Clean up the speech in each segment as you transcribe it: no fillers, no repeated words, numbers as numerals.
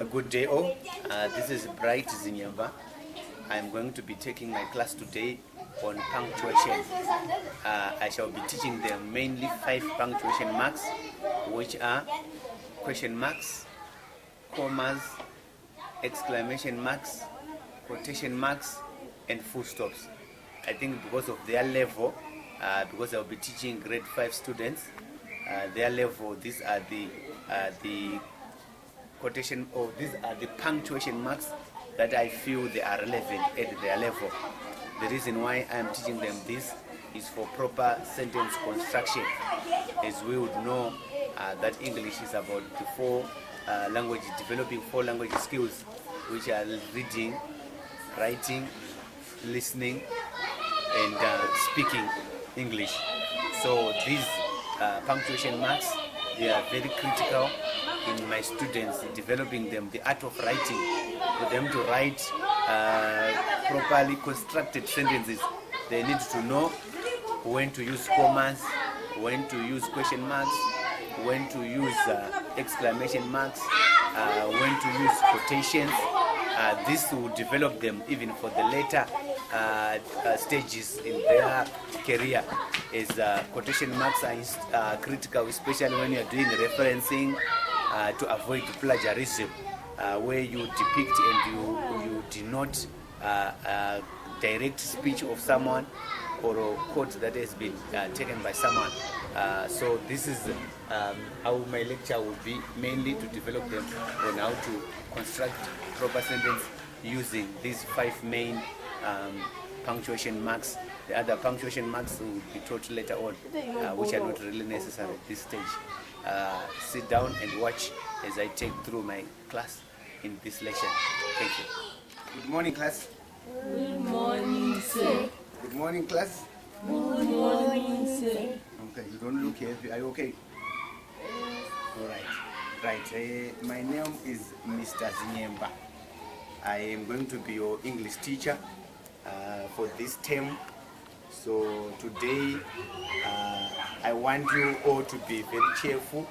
A good day all. This is Bright Zinyemba. I am going to be taking my class today on punctuation. I shall be teaching them mainly 5 punctuation marks, which are question marks, commas, exclamation marks, quotation marks, and full stops. I think because of their level, because I'll be teaching grade 5 students, their level, these are the quotation, or these are the punctuation marks that I feel they are relevant at their level. The reason why I am teaching them this is for proper sentence construction. As we would know that English is about the 4 languages, developing 4 language skills, which are reading, writing, listening, and speaking English. So these punctuation marks, they are very critical in my students, developing them the art of writing, for them to write properly constructed sentences. They need to know when to use commas, when to use question marks, when to use exclamation marks, when to use quotations. This will develop them even for the later stages in their career, as quotation marks are critical, especially when you are doing referencing to avoid plagiarism, where you depict and you denote direct speech of someone or a quote that has been taken by someone. So this is how my lecture will be, mainly to develop them on how to construct proper sentence using these 5 main punctuation marks. The other punctuation marks will be taught later on, which are not really necessary at this stage. Sit down and watch as I take through my class in this lesson. Thank you. Good morning, class. Good morning, sir. Good morning, class. Good morning, sir. Okay, you don't look happy. Are you okay? All right. Right. My name is Mr. Zinyemba. I am going to be your English teacher for this term. So today, I want you all to be very cheerful.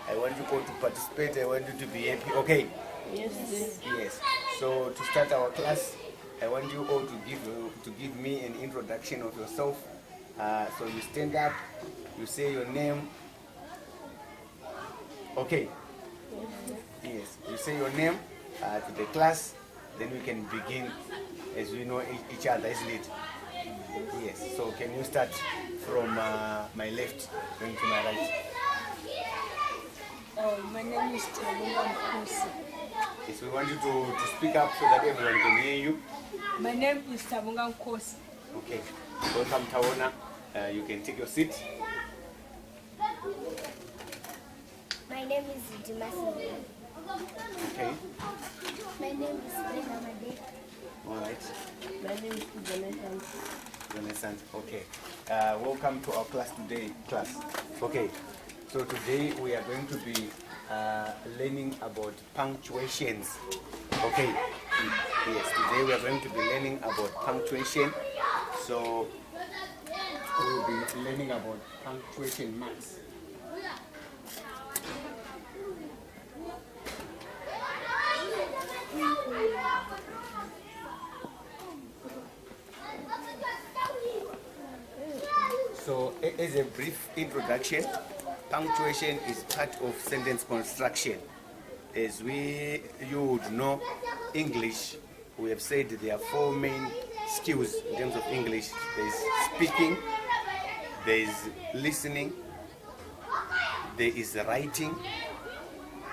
I want you all to participate. I want you to be happy. Okay? Yes, sir. Yes. So to start our class, I want you all to give me an introduction of yourself. So you stand up, you say your name. Okay? Yes. You say your name to the class, then we can begin as we know each other, isn't it? Yes. So can you start from my left going to my right? My name is Tabunga. Yes, we want you to speak up so that everyone can hear you. My name is Tabunga Nkosi. Okay. Welcome, Tawana. You can take your seat. My name is Dimasi. Okay. My name is Brenda Made. All right. My name is Jonathan. Renaissance. Okay. Welcome to our class today, class. Okay. So today we are going to be learning about punctuations. Okay. Yes. Today we are going to be learning about punctuation. So we will be learning about punctuation marks. So, as a brief introduction, punctuation is part of sentence construction. As you would know, English, we have said there are 4 main skills in terms of English. There is speaking, there is listening, there is writing,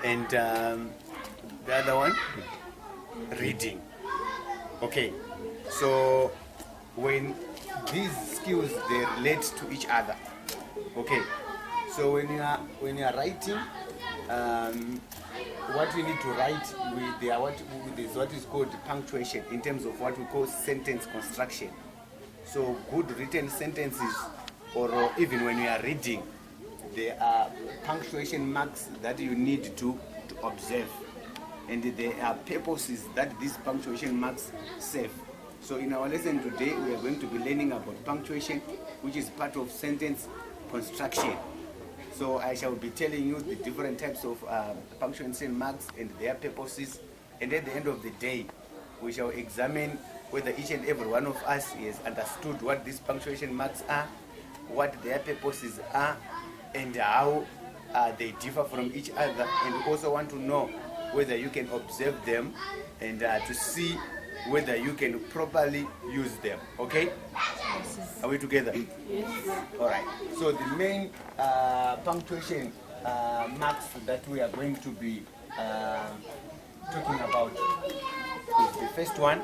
and the other one, reading. Okay, so when these skills, they relate to each other. Okay, so when you are writing, what we need to write is what is called punctuation in terms of what we call sentence construction. So good written sentences, or even when you are reading, there are punctuation marks that you need to observe, and there are purposes that these punctuation marks serve. So in our lesson today, we are going to be learning about punctuation, which is part of sentence construction. So I shall be telling you the different types of punctuation marks and their purposes. And at the end of the day, we shall examine whether each and every one of us has understood what these punctuation marks are, what their purposes are, and how they differ from each other. And we also want to know whether you can observe them and to see whether you can properly use them. Okay? Are we together? Yes. All right. So the main punctuation marks that we are going to be talking about is the first one.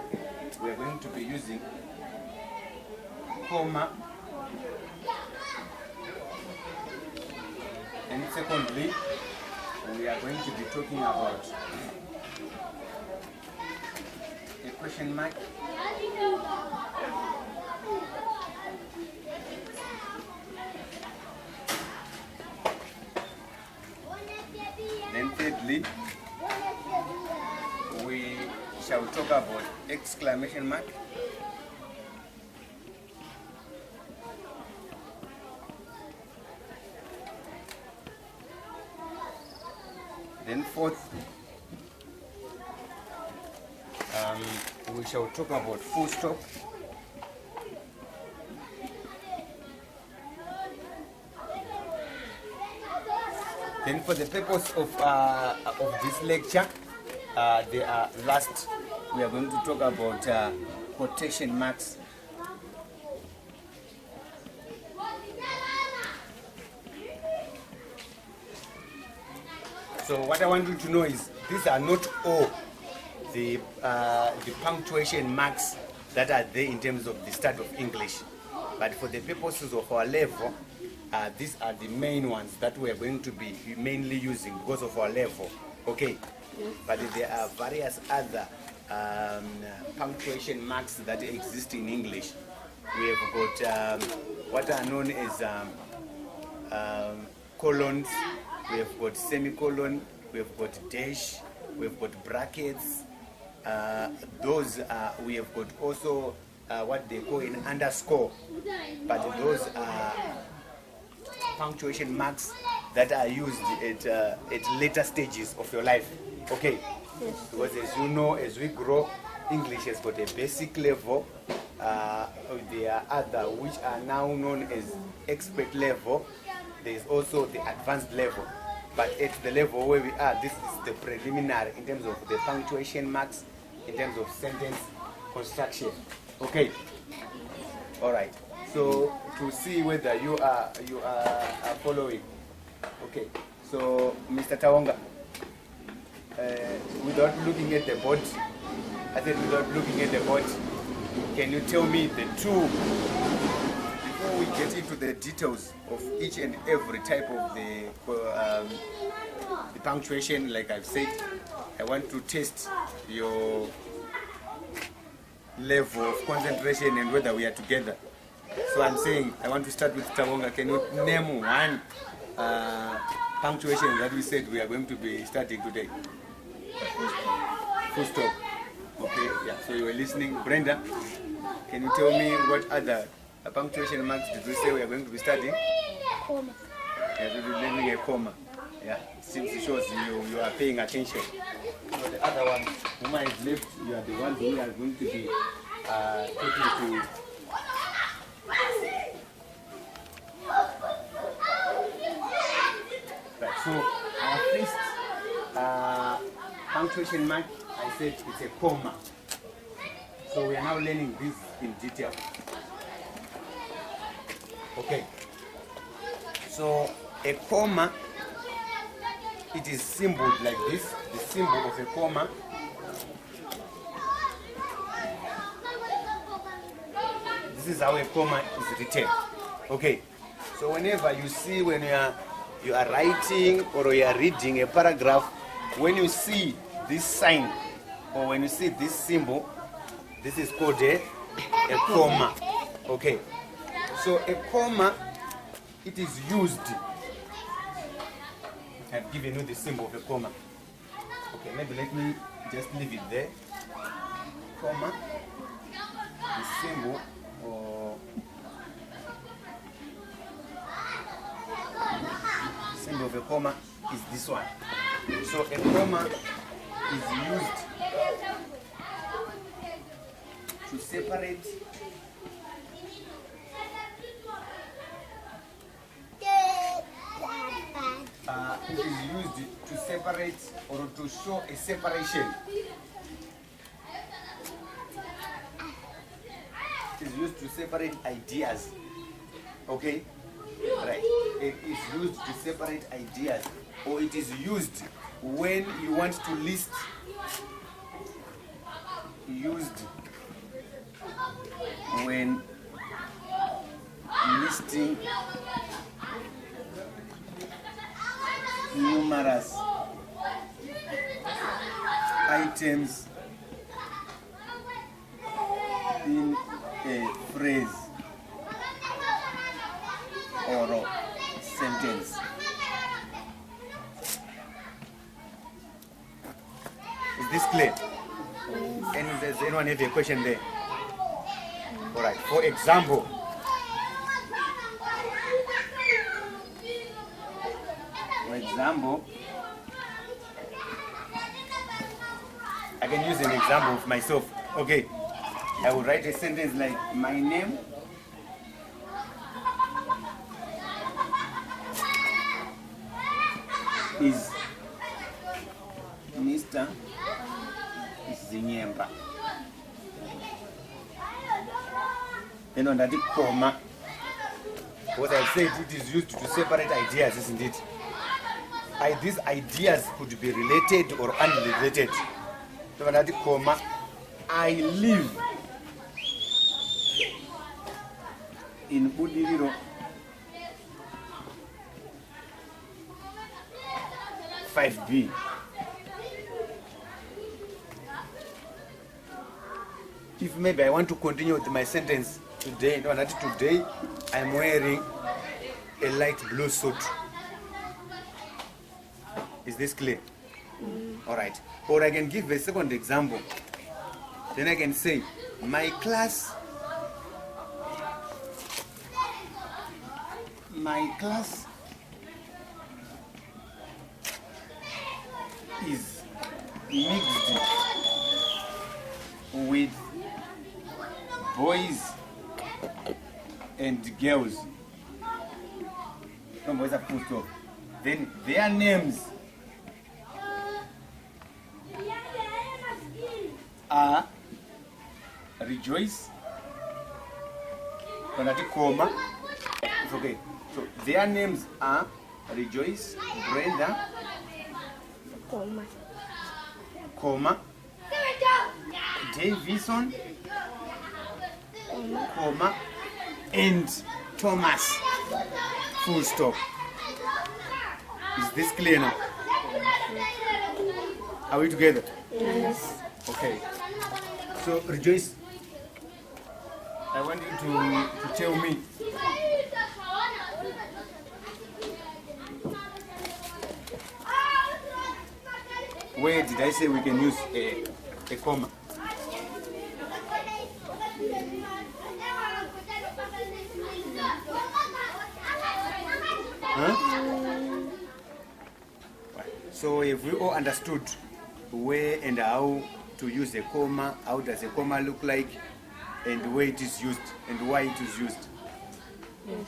We are going to be using comma, and secondly, we are going to be talking about a question mark. Then thirdly, we shall talk about exclamation mark. Then fourth, we shall talk about full stop. Then for the purpose of this lecture, we are going to talk about quotation marks. So what I want you to know is these are not all the punctuation marks that are there in terms of the start of English, but for the purposes of our level, these are the main ones that we are going to be mainly using because of our level. Okay, but there are various other punctuation marks that exist in English. We have got what are known as colons, we have got semicolon, we have got dash, we have got brackets. We have got also what they call an underscore, but those are punctuation marks that are used at later stages of your life. Okay, because as you know, as we grow, English has got a basic level. There are other which are now known as expert level. There is also the advanced level. But at the level where we are, this is the preliminary in terms of the punctuation marks, in terms of sentence construction. Okay. All right. So to see whether you are following. Okay. So Mr. Tawonga, without looking at the board, I said without looking at the board, can you tell me the two? Before we get into the details of each and every type of the punctuation, like I've said, I want to test your level of concentration and whether we are together. So I'm saying I want to start with Tawonga. Can you name one punctuation that we said we are going to be starting today? Full stop. Okay, yeah, so you were listening. Brenda, can you tell me what other punctuation marks did we say we are going to be studying? Comma. Yeah, we'll be learning a comma. Yeah, it seems it shows you are paying attention. So the other one, whom I have left, you are the ones who are going to be talking to. Right, so our first punctuation mark, I said it's a comma. So we are now learning this in detail. Okay. So a comma, it is symboled like this, the symbol of a comma. This is how a comma is written. Okay. So whenever you see when you are writing or you are reading a paragraph, when you see this sign or when you see this symbol, this is called a comma. Okay. So a comma, it is used. I've given you the symbol of a comma. Okay, maybe let me just leave it there. Comma, the symbol, or comma is this one. So a comma is used to separate it is used to separate or to show a separation. It is used to separate ideas. Okay? Right. It is used to separate ideas, or it is used when you want to list. Used when listing numerous items in a phrase or a sentence. Is this clear? And does anyone have a question there? All right. For example, I can use an example of myself. Okay. I will write a sentence like, my name is Mr. Zinyemba. Then under the comma, what I said, it is used to separate ideas, isn't it? These ideas could be related or unrelated. So under the comma, I live in Budiriro 5B. If maybe I want to continue with my sentence today, no, not today, I'm wearing a light blue suit. Is this clear? All right. Or I can give a second example. Then I can say, my class is mixed with boys and girls. Some boys are full stop. Then their names are Rejoice, comma. It's okay. So their names are Rejoice, Brenda, comma, Davison, comma, and Thomas, full stop. Is this clear now? Are we together? Yes. Okay. So Rejoice, I want you to tell me where did I say we can use a comma? Huh? So if we all understood where and how to use a comma, how does a comma look like, and where it is used, and why it is used. Yes.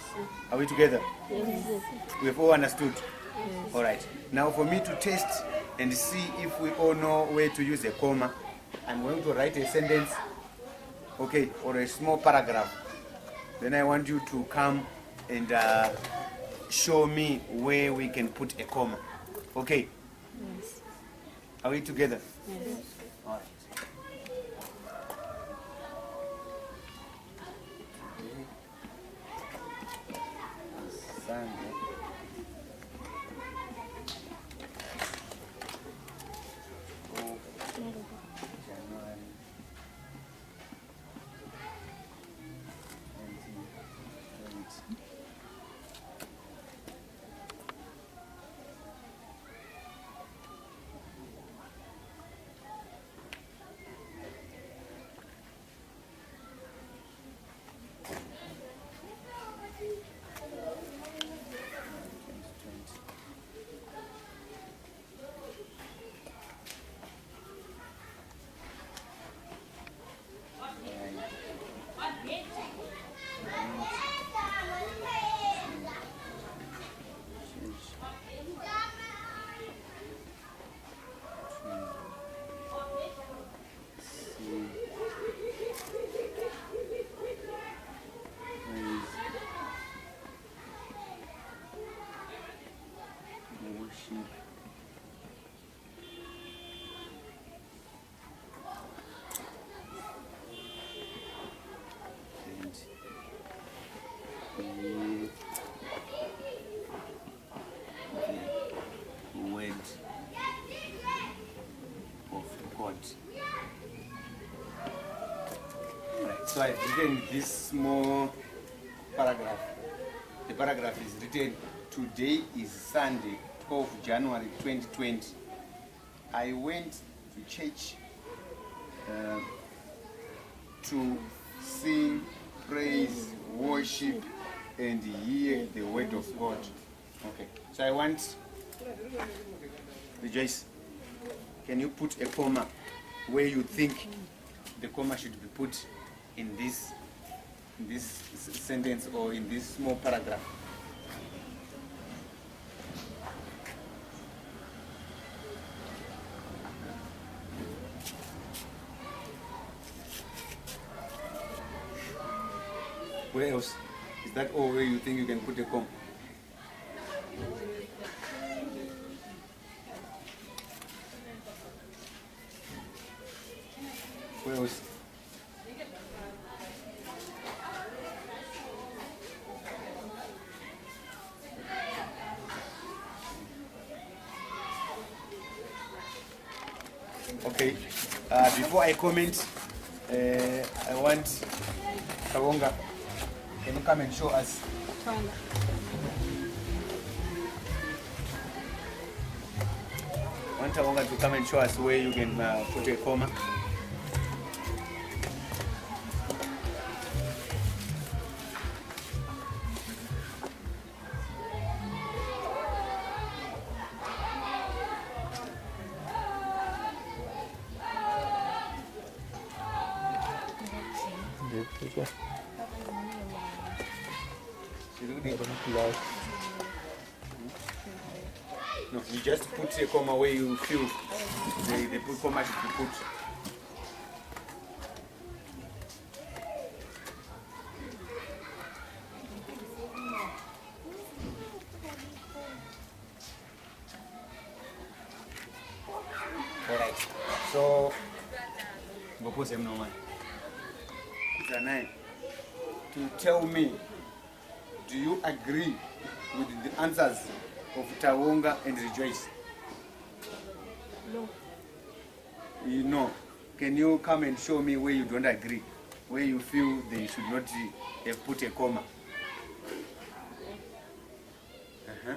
Are we together? Yes. We have all understood? Yes. All right. Now for me to test and see if we all know where to use a comma, I'm going to write a sentence, okay, or a small paragraph. Then I want you to come and show me where we can put a comma. Okay? Yes. Are we together? Yes. All right. Sunday. January 2020. So I've written this small paragraph. The paragraph is written, today is Sunday, 12th January 2020. I went to church to sing, praise, worship, and hear the word of God. Okay, so I want, Rejoice, can you put a comma where you think the comma should be put in this sentence or in this small paragraph? Where else? Is that all where you think you can put a comma? Where else? Okay, before I comment, I want Kawonga, can you come and show us? I want Kawonga to come and show us where you can put a comma. No, you just put a comma where you feel the comma should be put. Alright, so Ngopose Mnoma, to tell me, do you agree with the answers of Tawonga and Rejoice? No. You know, can you come and show me where you don't agree, where you feel they should not have put a comma? Uh-huh.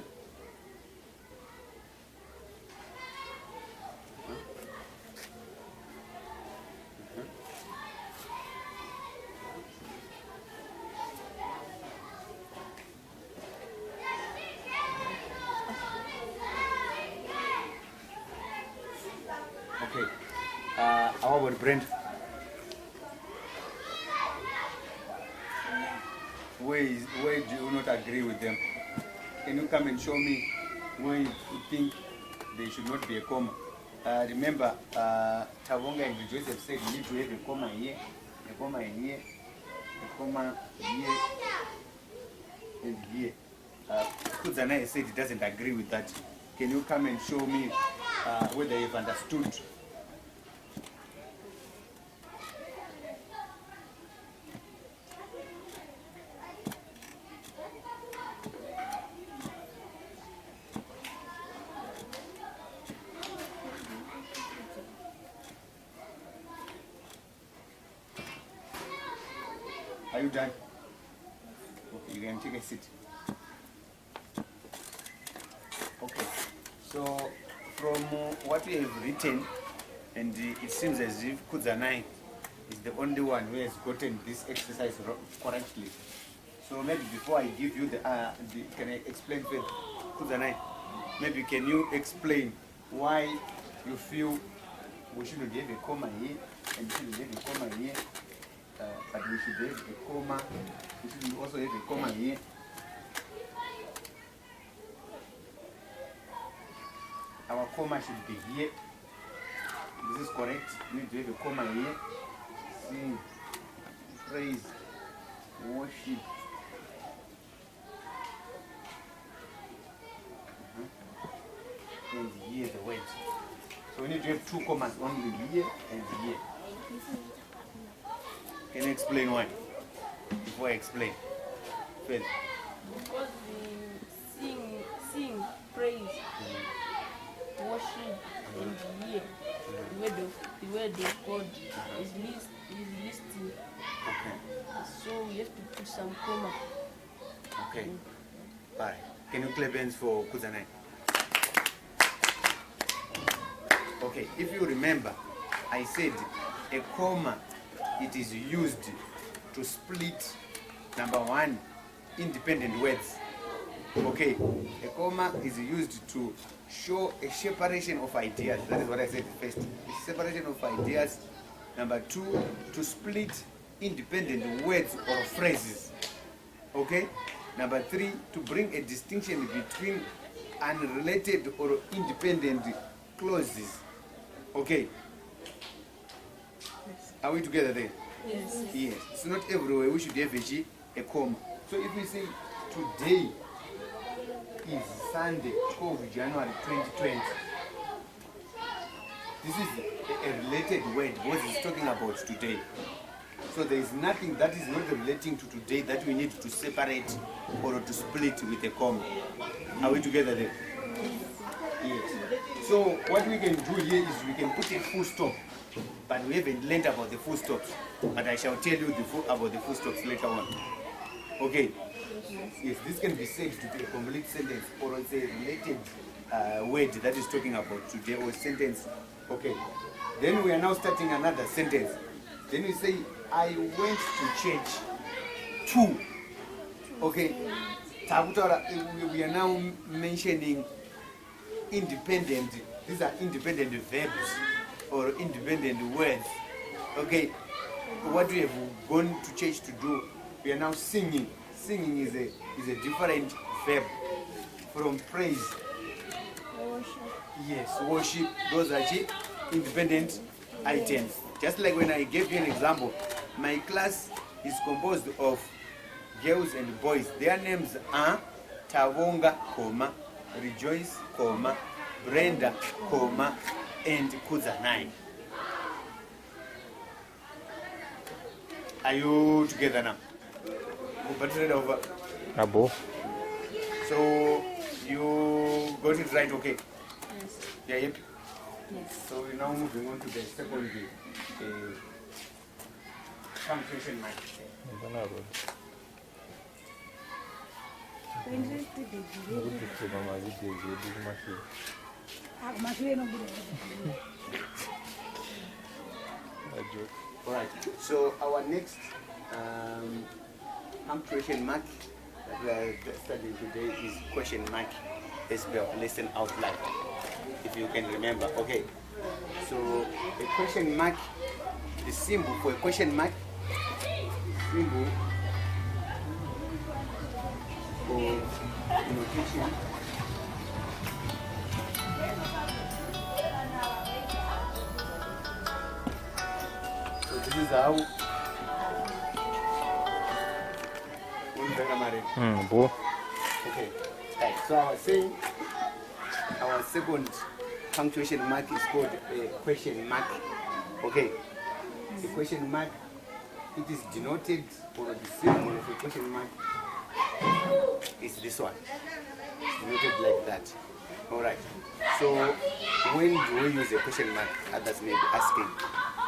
Okay. How about Brent? Where do you not agree with them? Can you come and show me where you think there should not be a comma? Remember, Tawonga and Rejoice have said you need to have a comma here, a comma here, a comma here, and here. Kudzana said he doesn't agree with that. Can you come and show me whether you've understood? Are you done? Okay, you can take a seat. Okay, so from what we have written, and it seems as if Kudzanai is the only one who has gotten this exercise correctly. So maybe before I give you can I explain further? Kudzanai, maybe can you explain why you feel we shouldn't have a comma here and we shouldn't have a comma here? but we should have a comma. We should also have a comma here. Our comma should be here. This is correct. We need to have a comma here. Sing, praise, worship. And here the words. So we need to have two commas only here and here. Can you explain why? Before I explain. Further. Because we sing, praise, worship, and hear. The word of God is listing. Okay. So we have to put some comma. Okay. Bye. Can you clap hands for Kuzanai? Okay, if you remember, I said a comma, it is used to split, number one, independent words. Okay, a comma is used to show a separation of ideas. That is what I said first. A separation of ideas. Number two, to split independent words or phrases. Okay? Number three, to bring a distinction between unrelated or independent clauses. Okay? Are we together there? Yes. Yes. It's not everywhere we should have a comma. So if we say today is Sunday, 12 January 2020, this is a related word because it's talking about today. So there is nothing that is not relating to today that we need to separate or to split with a comma. Are we together there? Yes. So what we can do here is we can put a full stop, but we haven't learned about the full stops. But I shall tell you about the full stops later on. Okay? Yes, this can be said to be a complete sentence or it's a related word that is talking about today or sentence. Okay. Then we are now starting another sentence. Then we say, I went to church too. Okay. We are now mentioning independent, these are independent verbs or independent words. Okay. What we have gone to church to do, we are now singing. Singing is a different verb from praise. Worship. Yes, worship. Those are independent items. Just like when I gave you an example, my class is composed of girls and boys. Their names are Tavonga, Rejoice, Brenda, and Kuzanai. Are you together now? Over. Abo. So you got it right, okay? Yes. Yeah, yep. Yes. So we're now moving on to the second punctuation mark. Alright, so our next punctuation mark that we are studying today is question mark. Let's listen out loud, if you can remember. Okay, so a question mark, the symbol for a question mark, symbol for notation. So this is how Bo. okay. Right. So I was saying our second punctuation mark is called a question mark. Okay. The question mark, it is denoted, or the symbol of a question mark is this one. Denoted like that. Alright. So when do we use a question mark? Others may be asking.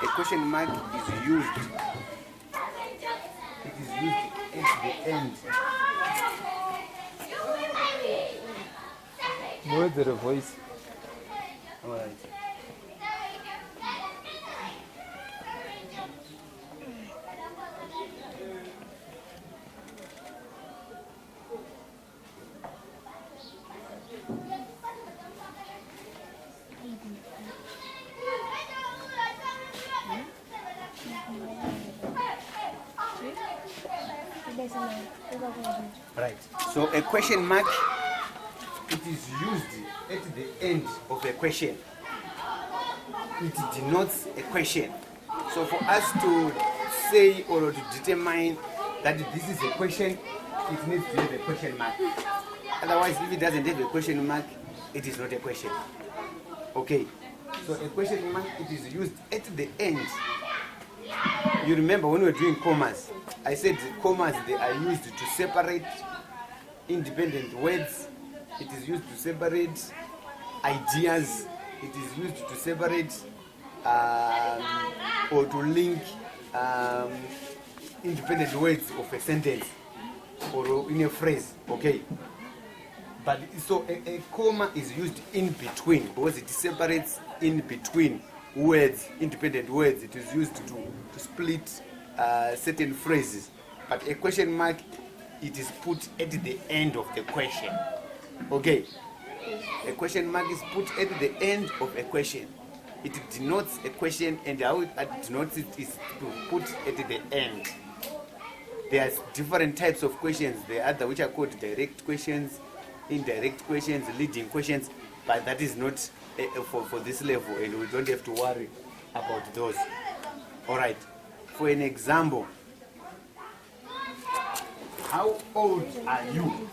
A question mark is used. It is used at the end. Where's the voice? Alright. Right. So a question mark, it is used at the end of a question. It denotes a question. So for us to say or to determine that this is a question, it needs to have a question mark. Otherwise, if it doesn't have a question mark, it is not a question. Okay. So a question mark, it is used at the end. You remember when we were doing commas, I said the commas, they are used to separate independent words. It is used to separate ideas. It is used to separate or to link independent words of a sentence or in a phrase. Okay. But so a comma is used in between because it separates in between words, independent words. It is used to split certain phrases. But a question mark, it is put at the end of the question. Okay. A question mark is put at the end of a question. It denotes a question, and how it denotes it is put at the end. There are different types of questions. There are other which are called direct questions, indirect questions, leading questions, but that is not for this level, and we don't have to worry about those. All right. For an example, how old are you?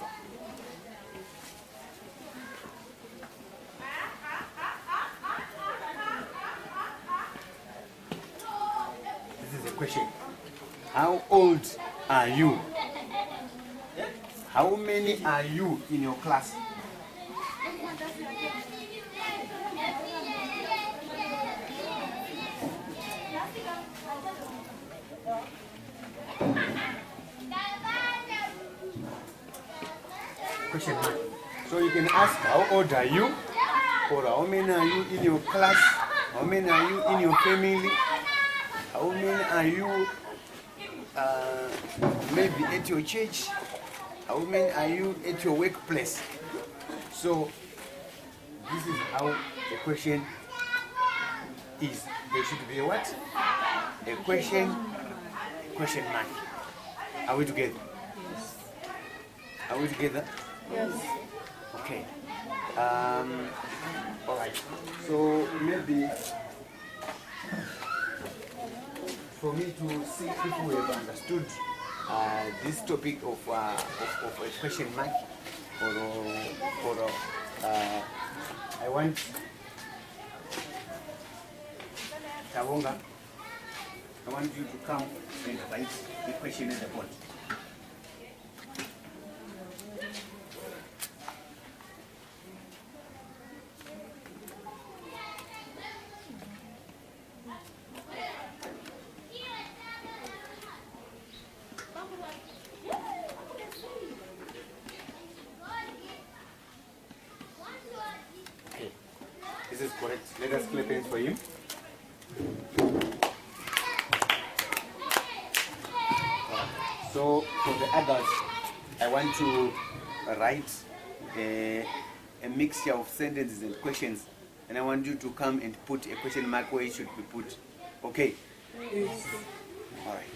This is a question. How old are you? How many are you in your class? Question mark. So you can ask how old are you, or how many are you in your class, how many are you in your family, how many are you maybe at your church, how many are you at your workplace. So this is how the question is. There should be a what? A question mark. Are we together? Yes. Are we together? Yes. Okay. All right. So maybe for me to see if we have understood this topic of a question mark, or I want Tawonga, I want you to come and write the question in the board. Okay, this is correct. Let us clap hands for him. So for the adults, I want to write a mixture of sentences and questions, and I want you to come and put a question mark where it should be put. Okay? Yes. All right.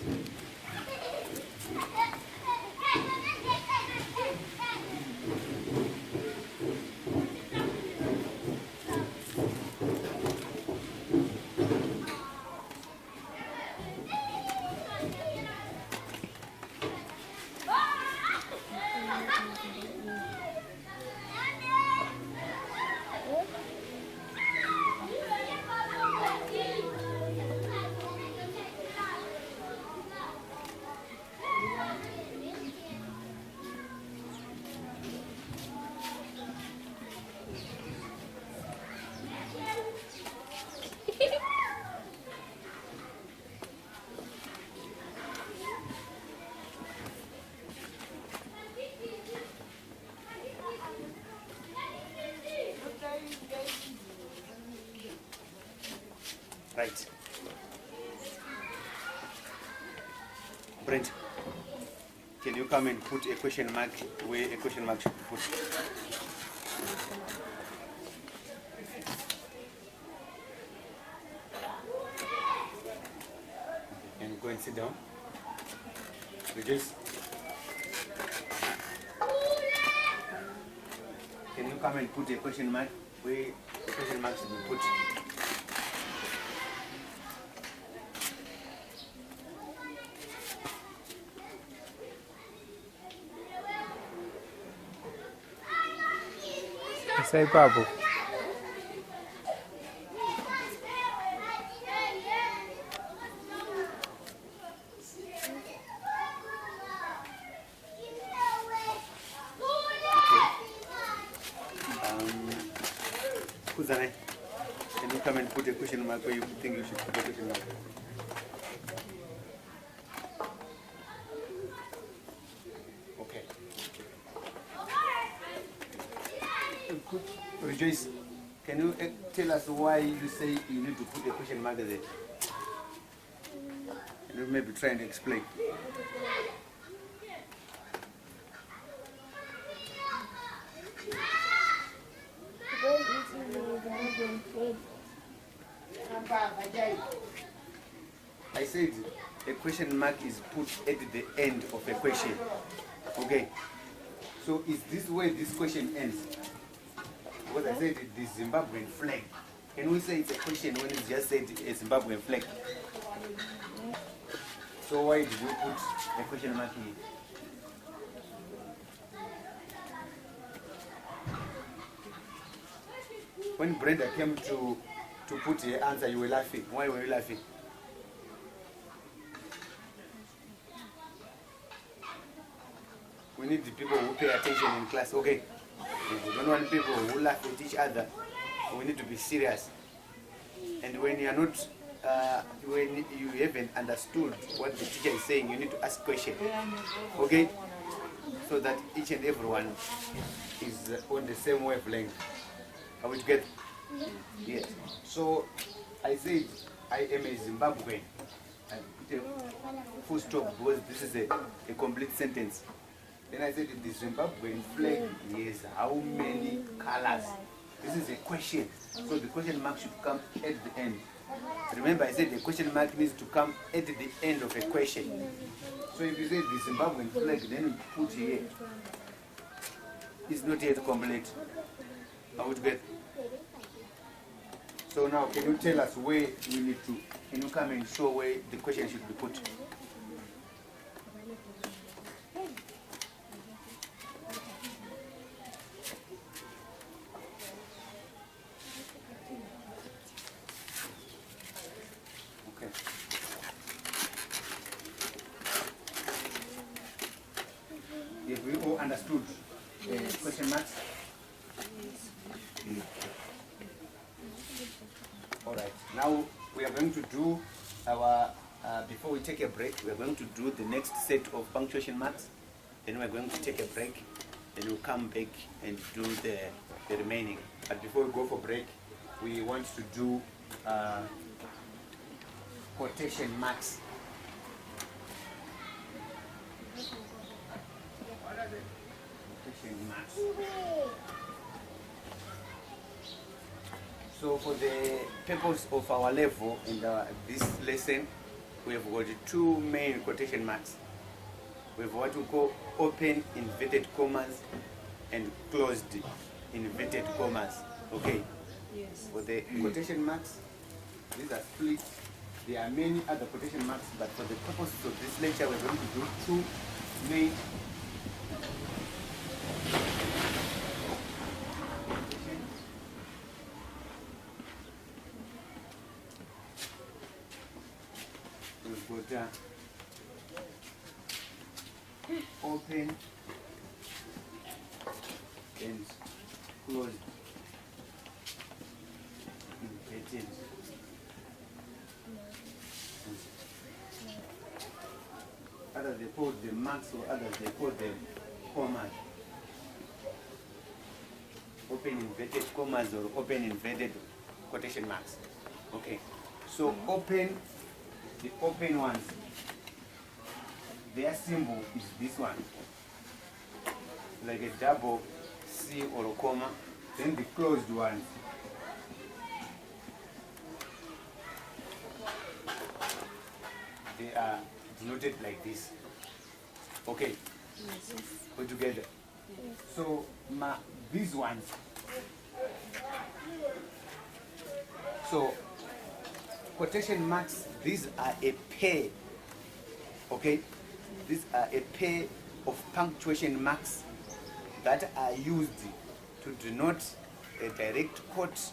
Right. Brent, can you come and put a question mark where a question mark should be put? Can you go and sit down? Rejoice. can you come and put a question mark where the question mark should be put? Sai papo. Kuzane, can you come and put a question mark where you think you should put a question mark? Okay. Rejoice, can you tell us why you say you need to put a question mark there? Can you maybe try and explain? Because it's easily the food. I said a question mark is put at the end of a question. Okay. So is this where this question ends? Because I said the Zimbabwean flag. Can we say it's a question when it's just said a Zimbabwean flag? So why did you put a question mark here? When Brenda came to put her answer, you were laughing. Why were you laughing? We need the people who pay attention in class. Okay. We don't want people who laugh at each other. We need to be serious. And when you are not, when you haven't understood what the teacher is saying, you need to ask questions. Okay? So that each and everyone is on the same wavelength. Are we together? Yes. So I said I am a Zimbabwean. I put a full stop because this is a complete sentence. Then I said the Zimbabwean flag is how many colors? This is a question. So the question mark should come at the end. Remember I said the question mark needs to come at the end of a question. So if you say the Zimbabwean flag, then you put here. It's not yet complete. I would get. So now can you tell us where we need to, can you come and show where the question should be put? Okay. Have we all understood the question marks? All right. Now we are going to do our, before we take a break, we are going to do the next set of punctuation marks. Then we are going to take a break. Then we'll come back and do the remaining. But before we go for break, we want to do quotation marks. Quotation marks. So for the purpose of our level in this lesson, we have got two main quotation marks. We have what we call open inverted commas and closed inverted commas. Okay? Yes. For the quotation marks, these are split. There are many other quotation marks, but for the purposes of this lecture, we're going to do two main we've got open and closed inverted. Others they call them marks or others they call them commas. Open inverted commas or open inverted quotation marks. Okay. So open, the open ones, their symbol is this one. Like a double C or a comma. Then the closed ones, they are denoted like this. Okay, put together. So these ones. So quotation marks, these are a pair, okay? These are a pair of punctuation marks that are used to denote a direct quote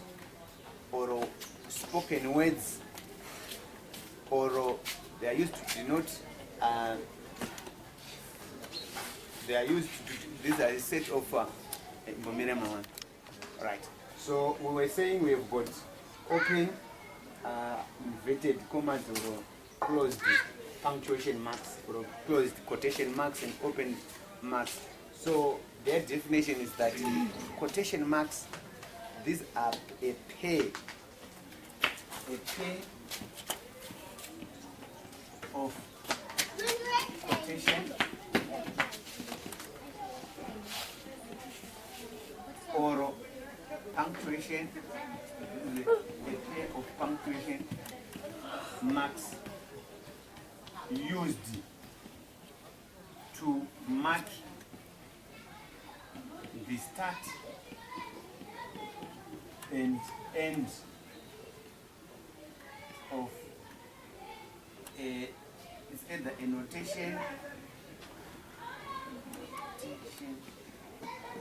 or spoken words, or they are used to denote, these are a set of, right. So we were saying we've got open, inverted commas, or closed punctuation marks, or closed quotation marks and open marks. So their definition is that quotation marks, these are a pair of quotation or punctuation, a pair of punctuation marks used to mark the start and end of it's either a notation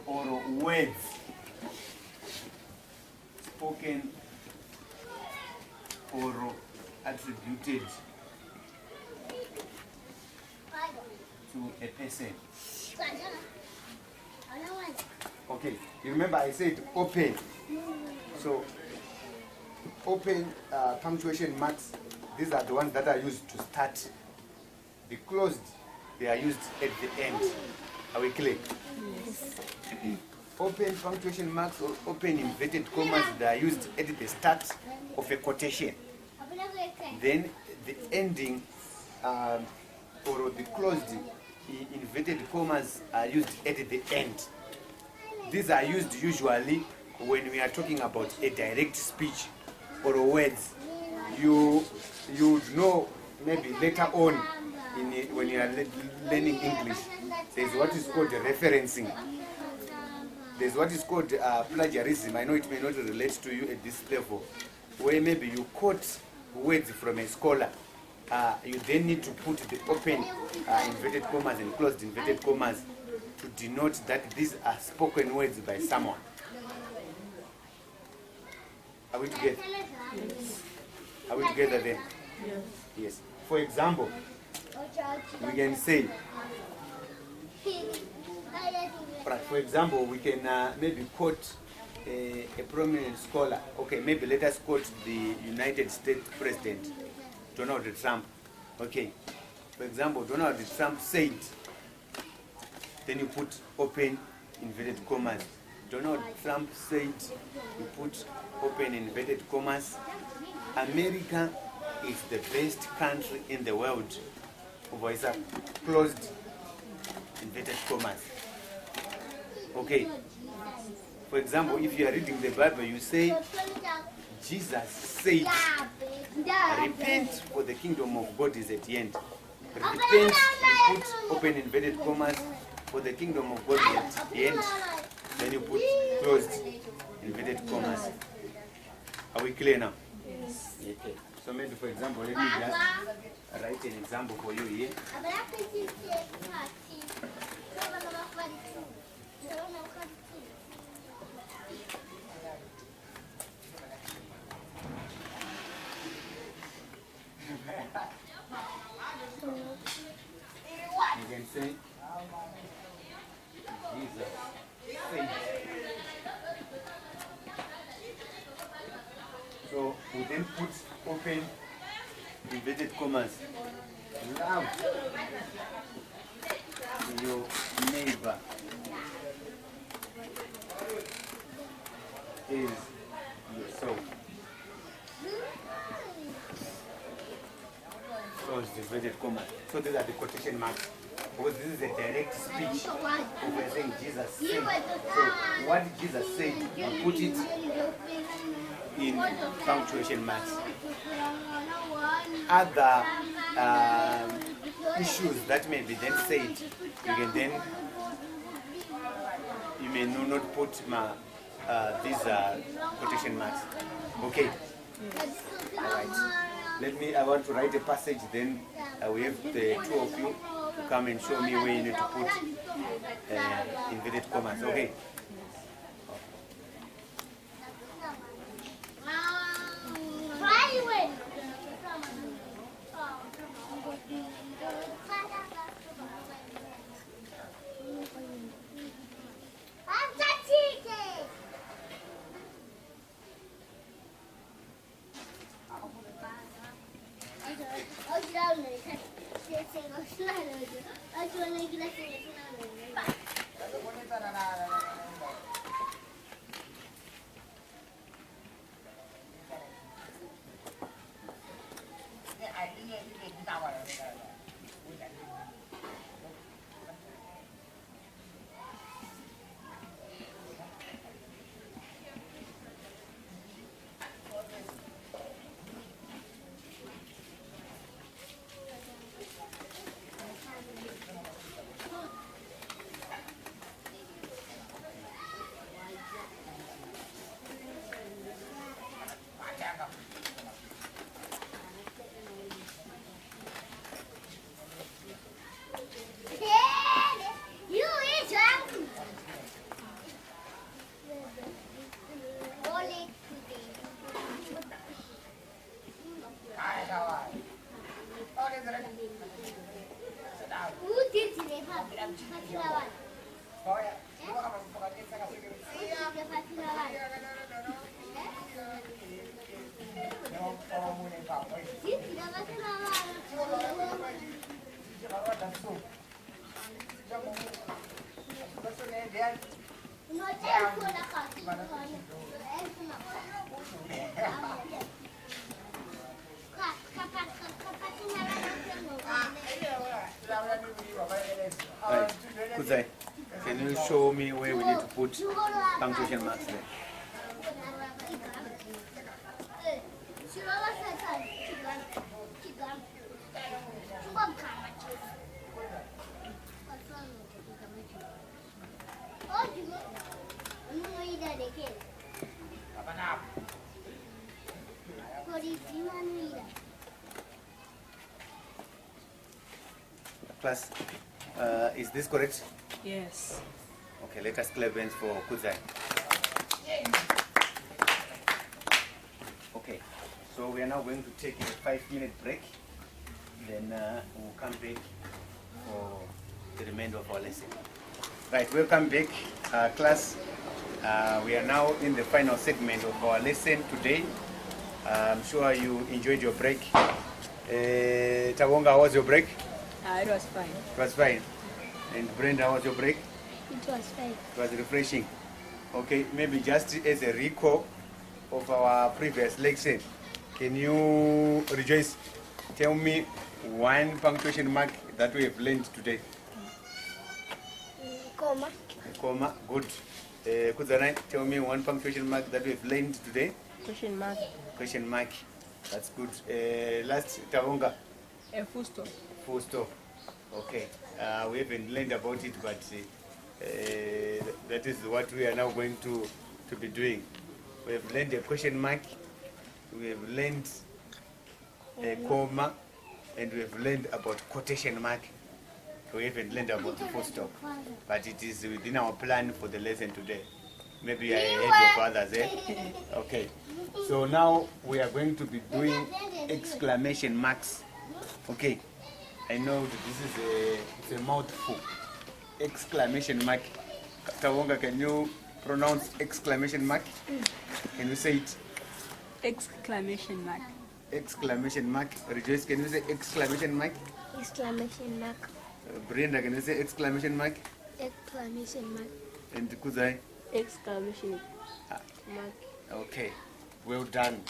or words spoken or attributed to a person. Okay, you remember I said open. So open punctuation marks, these are the ones that are used to start. The closed, they are used at the end. Are we clear? Yes. Open punctuation marks or open inverted commas, they are used at the start of a quotation. Then the ending or the closed inverted commas are used at the end. These are used usually when we are talking about a direct speech or words. You know, maybe later on when you are learning English, there's what is called referencing. There's what is called plagiarism. I know it may not relate to you at this level, where maybe you quote words from a scholar. You then need to put the open inverted commas and closed inverted commas to denote that these are spoken words by someone. Are we together? Yes. Are we together then? Yes. Yes. For example, we can say, for example, we can maybe quote a prominent scholar. Okay, maybe let us quote the United States President, Donald Trump. Okay, for example, Donald Trump said, then you put open inverted commas. Donald Trump said, you put open inverted commas, America is the best country in the world. Voice up, closed inverted commas. Okay. For example, if you are reading the Bible, you say, Jesus said, repent for the kingdom of God is at hand. Repent, you put open inverted commas, for the kingdom of God is at hand. Then you put closed inverted commas. Are we clear now? Yes. Okay. So maybe, for example, let me just write an example for you here. You can say, Jesus said. So we then put open inverted commas. Love your neighbor is yourself. Close the inverted commas. So these are the quotation marks. Because this is a direct speech. We are saying Jesus said. So what Jesus said, you put it in punctuation marks. Other issues that may be then said, you can then may not put these quotation marks. Okay. Alright. I want to write a passage, then we have the two of you to come and show me where you need to put inverted commas. Okay. Right. Kuzai, can you show me where we need to put punctuation marks there? Class, is this correct? Yes. Okay, let us clap hands for Kuzai. Okay, so we are now going to take a 5-minute break. Then we'll come back for the remainder of our lesson. Right, welcome back, class. We are now in the final segment of our lesson today. I'm sure you enjoyed your break. Tawonga, how was your break? It was fine. It was fine. And Brenda, how was your break? It was fine. It was refreshing. Okay, maybe just as a recall of our previous lesson, can you, Rejoice, tell me one punctuation mark that we have learned today? Comma. Comma, good. Kuzanai, tell me one punctuation mark that we have learned today? Question mark. Question mark. That's good. Last, Tawonga. A full stop. Full stop. Okay. We haven't learned about it, but that is what we are now going to be doing. We have learned a question mark, we have learned a comma, and we have learned about quotation mark. We haven't learned about the full stop, but it is within our plan for the lesson today. Maybe I heard your fathers, eh? Okay. So now we are going to be doing exclamation marks. Okay. I know that this is it's a mouthful. Exclamation mark. Tawonga, can you pronounce exclamation mark? Can you say it? Exclamation mark. Exclamation mark. Rejoice, can you say exclamation mark? Exclamation mark. Brenda, can you say exclamation mark? Exclamation mark. And Kuzai? Exclamation mark. Okay, well done.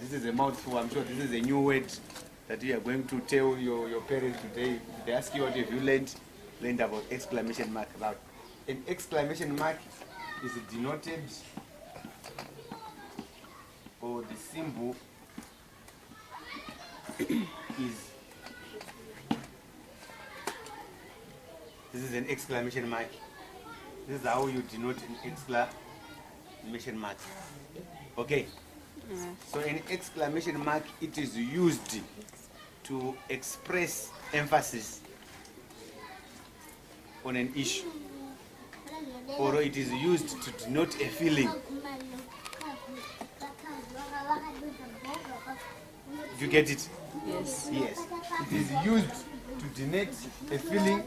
This is a mouthful. I'm sure this is a new word that you are going to tell your parents today. They ask you what have you learned about exclamation mark. About an exclamation mark is denoted, or the symbol is, this is an exclamation mark. This is how you denote an exclamation mark. Okay. So an exclamation mark, it is used to express emphasis on an issue, or it is used to denote a feeling. Do you get it? Yes. Yes. It is used to denote a feeling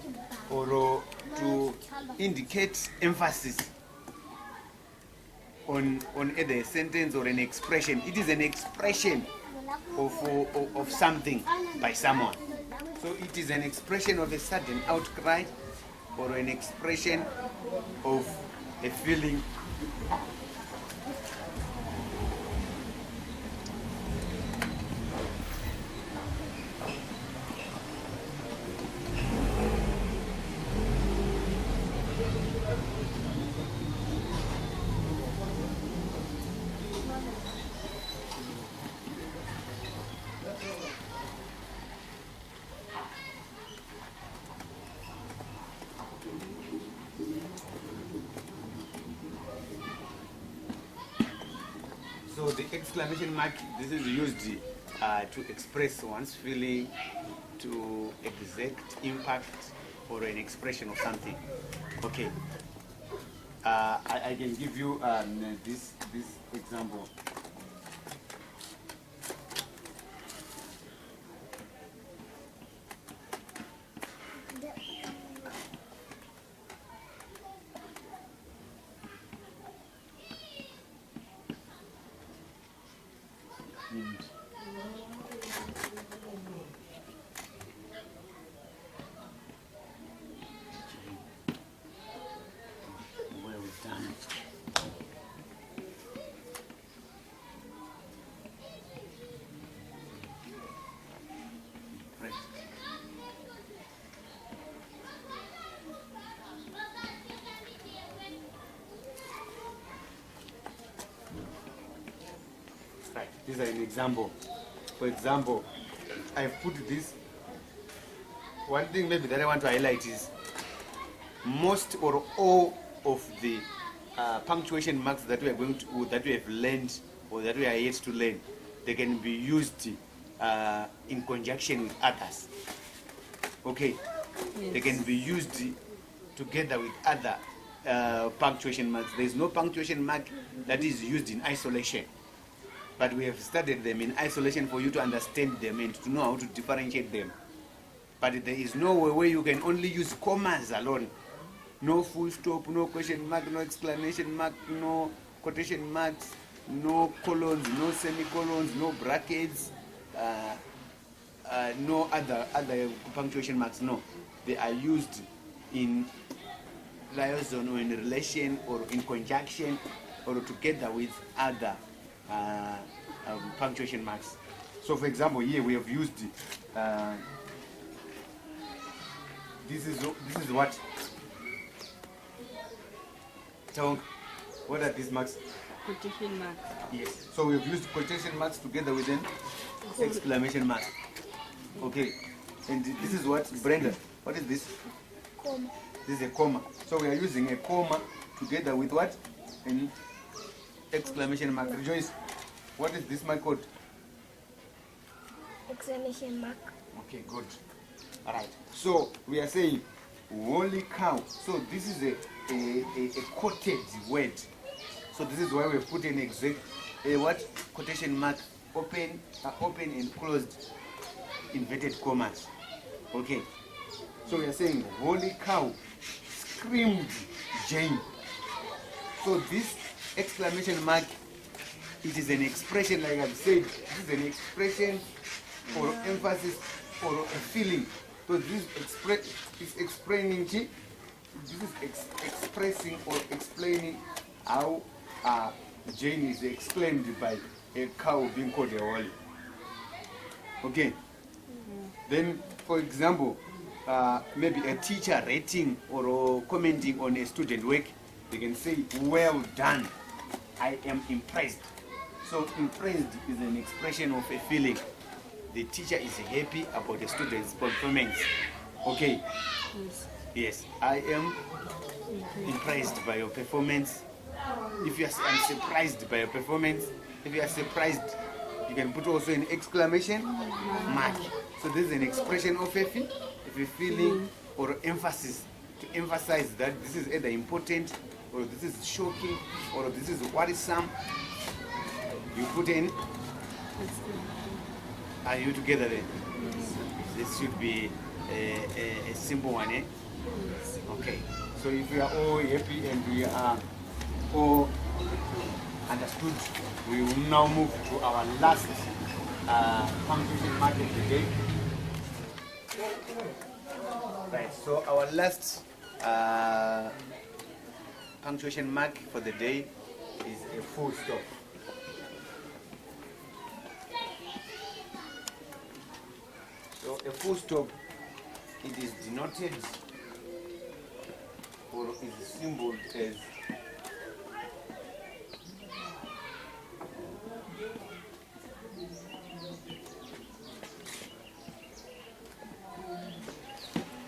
or to indicate emphasis on either a sentence or an expression. It is an expression of something by someone. So it is an expression of a sudden outcry or an expression of a feeling. So the exclamation mark, this is used to express one's feeling, to exact impact or an expression of something. Okay. I can give you this example. Well done. Right. Right. This is an example. For example, I've put this. One thing maybe that I want to highlight is most or all of the punctuation marks that we are going to, that we have learned or that we are yet to learn, they can be used in conjunction with others. Okay, they can be used together with other punctuation marks. There is no punctuation mark that is used in isolation, but we have studied them in isolation for you to understand them and to know how to differentiate them. But there is no way where you can only use commas alone. No full stop, no question mark, no exclamation mark, no quotation marks, no colons, no semicolons, no brackets, no other punctuation marks. No, they are used in liaison or in relation or in conjunction or together with other punctuation marks. So, for example, here we have used this is what. So, what are these marks? Quotation marks. Yes. So we've used quotation marks together with an exclamation mark. Okay. And this is what, Brenda? What is this? Comma. This is a comma. So we are using a comma together with what? An exclamation mark. Rejoice. What is this mark called? Exclamation mark. Okay, good. All right. So we are saying, holy cow. So this is a quoted word. So this is why we put an exact what quotation mark, open and closed inverted commas. Okay. So we are saying, holy cow, screamed Jane. So this exclamation mark, it is an expression, like I've said, this is an expression or emphasis or a feeling. So this is explaining, this is expressing or explaining how Jane is explained by a cow being called a wally. Okay. Then, for example, maybe a teacher rating or commenting on a student work, they can say, well done, I am impressed. So impressed is an expression of a feeling. The teacher is happy about the student's performance. Okay. Yes. Yes, I am impressed by your performance. If you are I'm surprised by your performance, if you are surprised, you can put also an exclamation mark. So this is an expression of a feeling or emphasis to emphasize that this is either important or this is shocking or this is worrisome. You put in. Are you together then? This should be a simple one, eh? Okay. So if we are all happy and we are all understood, we will now move to our last punctuation mark of the day. Right. So our last punctuation mark for the day is a full stop. So a full stop, it is denoted or is symboled as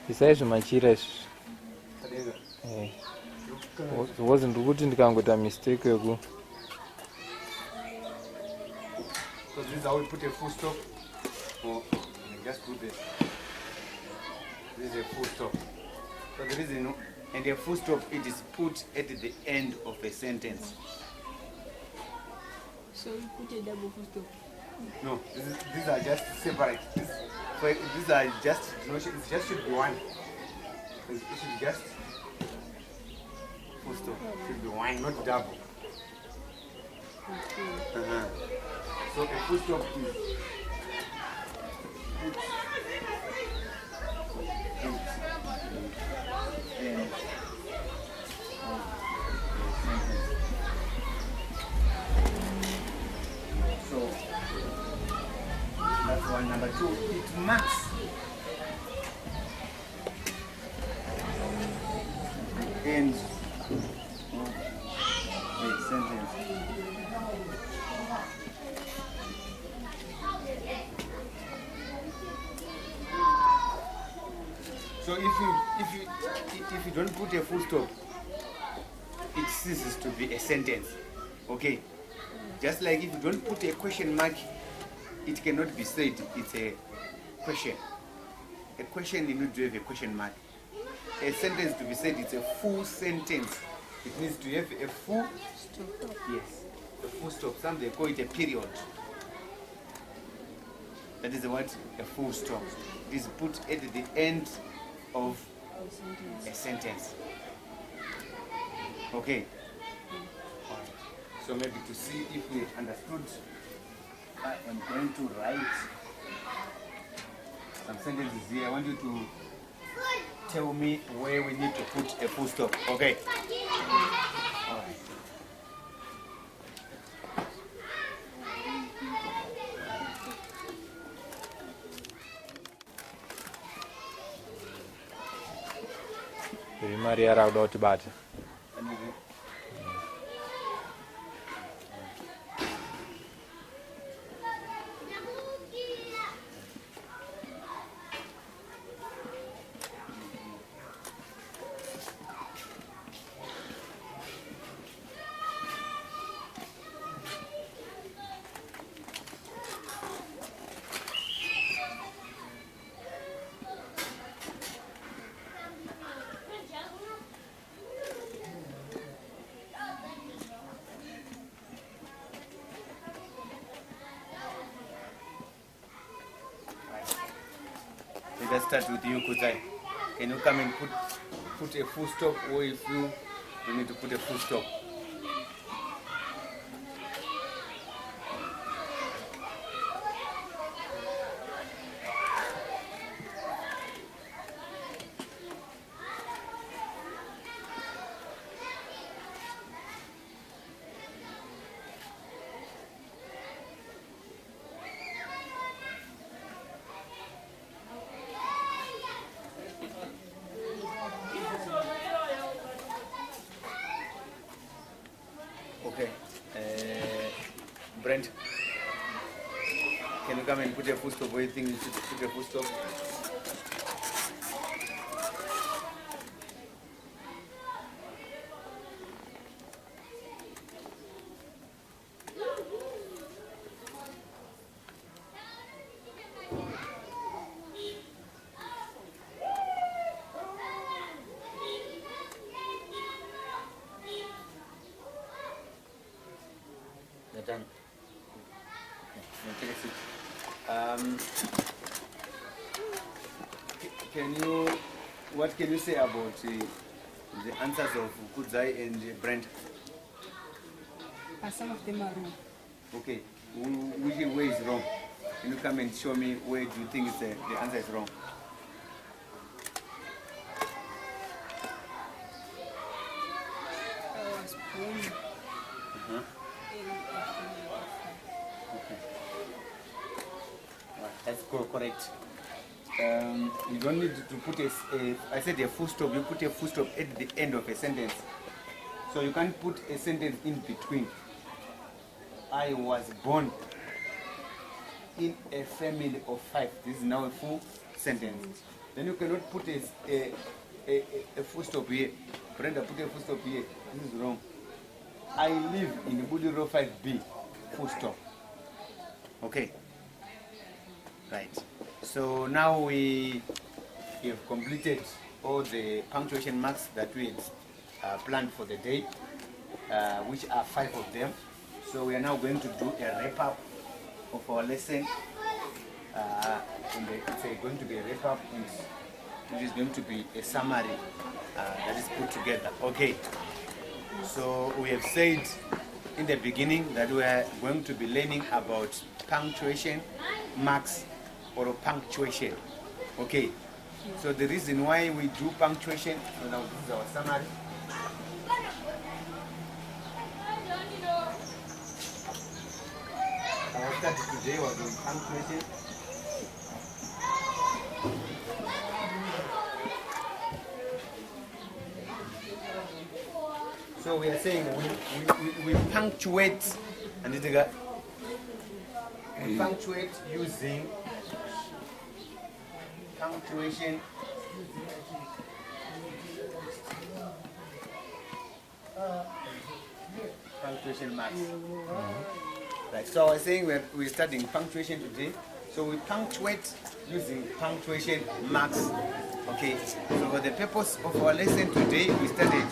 isaizvo machira izvi was ndiri kuti ndikangoita mistake yeku. So this is how we put a full stop. Or just put this. This is a full stop. So the reason, and a full stop, it is put at the end of a sentence. So you put a double full stop. No, these are just separate. These are just, it just should be one. It should just full stop. It should be one, not double. Okay. So a full stop is put and so that's one. Number two, it marks the end of a sentence. So if you don't put a full stop, it ceases to be a sentence. Okay? Just like if you don't put a question mark, it cannot be said it's a question. A question you need to have a question mark. A sentence to be said it's a full sentence. It needs to have a full Stop. yes, a full stop. Some they call it a period. That is what a full stop is put at the end of a sentence. Okay. So maybe to see if we understood, I am going to write some sentences here. I want you to tell me where we need to put a full stop. Okay. All right. mari yari akuda kutibata. Let's start with you, Kutai. Can you come and put a full stop, or if you need to put a full stop? Okay. Brent, can you come and put a full stop? Where you think you should put a full stop? done. Okay, take a seat. What can you say about the answers of Kudzai and Brent? Some of them are wrong. Okay, which way is wrong? Can you come and show me where do you think it's the answer is wrong? I was born Uh-huh. in a family of five. Okay. Right, that's correct. You don't need to put I said a full stop, you put a full stop at the end of a sentence. So you can't put a sentence in between. I was born in a family of five. This is now a full sentence. Then you cannot put a full stop here. Brenda, put a full stop here. This is wrong. I live in Budiro 5B. Full stop. Okay. Right. So now we have completed all the punctuation marks that we had planned for the day, which are 5 of them. So we are now going to do a wrap-up of our lesson. It's going to be a wrap-up, which is going to be a summary that is put together. Okay. So we have said in the beginning that we are going to be learning about punctuation marks or punctuation. Okay. So the reason why we do punctuation, so now this is our summary. Our study today was on punctuation. So we are saying we punctuate, and we punctuate using punctuation marks. Right. So I was saying we're studying punctuation today. So we punctuate using punctuation marks. Okay. So for the purpose of our lesson today, we studied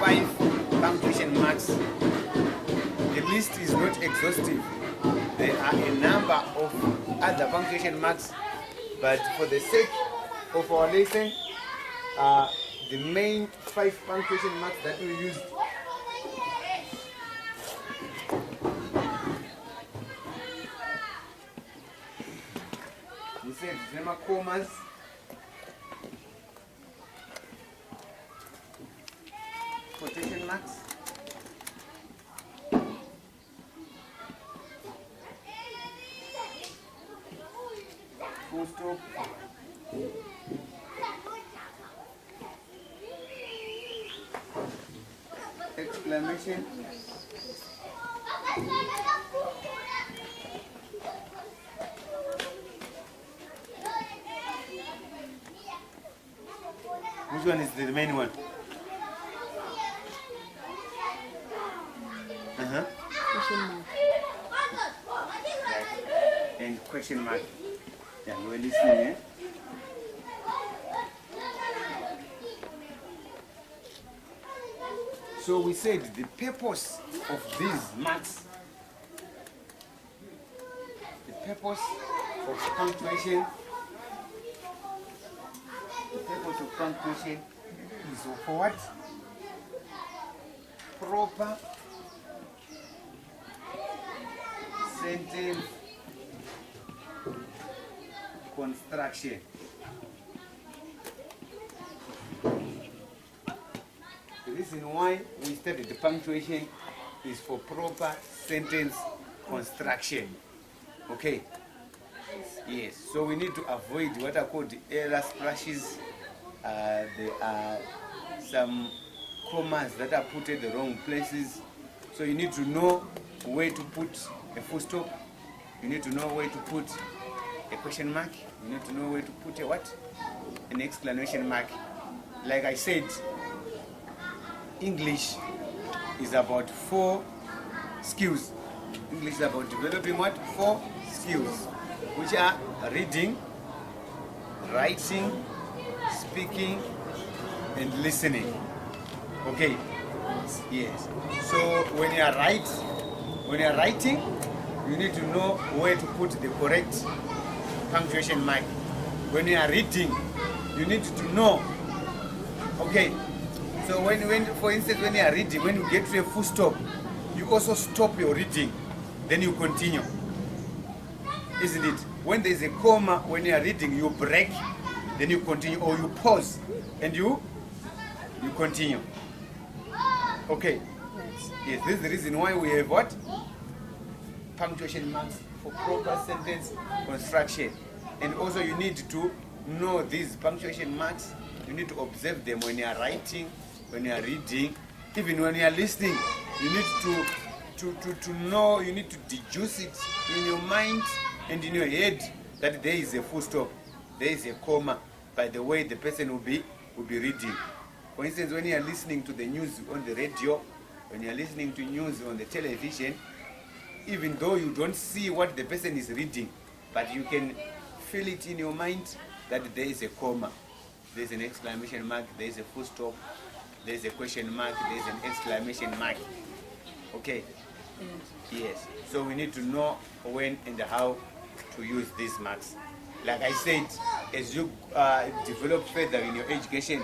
5 punctuation marks. The list is not exhaustive. There are a number of other punctuation marks, but for the sake of our lesson, the main 5 punctuation marks that we used we said grammar commas, quotation marks, full stop, exclamation, which one is the main one? Question mark. Right. And question mark. Yeah, you were listening, eh? So we said the purpose of these marks, the purpose of punctuation, is for what? Proper sentence construction. The reason why we studied the punctuation is for proper sentence construction. Okay? Yes. So we need to avoid what are called error splashes. There are some commas that are put at the wrong places. So you need to know where to put a full stop. You need to know where to put a question mark. You need to know where to put a what? An exclamation mark. Like I said, English is about 4 skills. English is about developing what? 4 skills, which are reading, writing, speaking, and listening. Okay? Yes. So when you are When you're writing, you need to know where to put the correct punctuation mark. When you are reading, you need to know. Okay, so when for instance, when you are reading, when you get to a full stop, you also stop your reading, then you continue. Isn't it? When there is a comma, when you are reading, you break, then you continue, or you pause, and you continue. Okay. Yes, this is the reason why we have what? Punctuation marks for proper sentence construction. And also you need to know these punctuation marks. You need to observe them when you are writing, when you are reading, even when you are listening. You need to know, you need to deduce it in your mind and in your head that there is a full stop, there is a comma, by the way the person will be reading. For instance, when you are listening to the news on the radio, when you are listening to news on the television, even though you don't see what the person is reading, but you can feel it in your mind that there is a comma, there is an exclamation mark, there is a full stop, there is a question mark, there is an exclamation mark. Okay? Yes. So we need to know when and how to use these marks. Like I said, as you develop further in your education,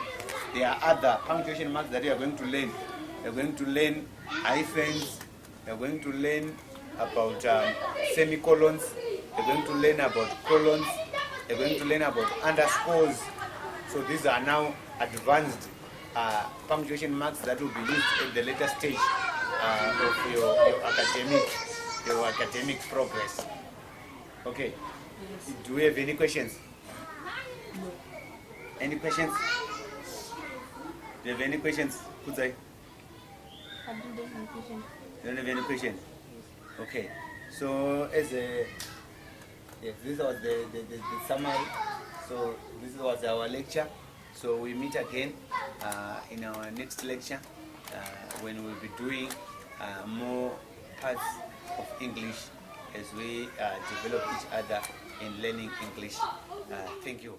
there are other punctuation marks that you are going to learn. You're going to learn hyphens, you're going to learn about semicolons, you're going to learn about colons, you're going to learn about underscores. So these are now advanced punctuation marks that will be used at the later stage of your academic progress. Okay. Yes. Do we have any questions? No. Any questions? Do you have any questions, Kudzai? I don't have any question. You don't have any questions? Okay. So as a yes, this was the summary. So this was our lecture. So we meet again in our next lecture when we'll be doing more parts of English as we develop each other in learning English. Thank you.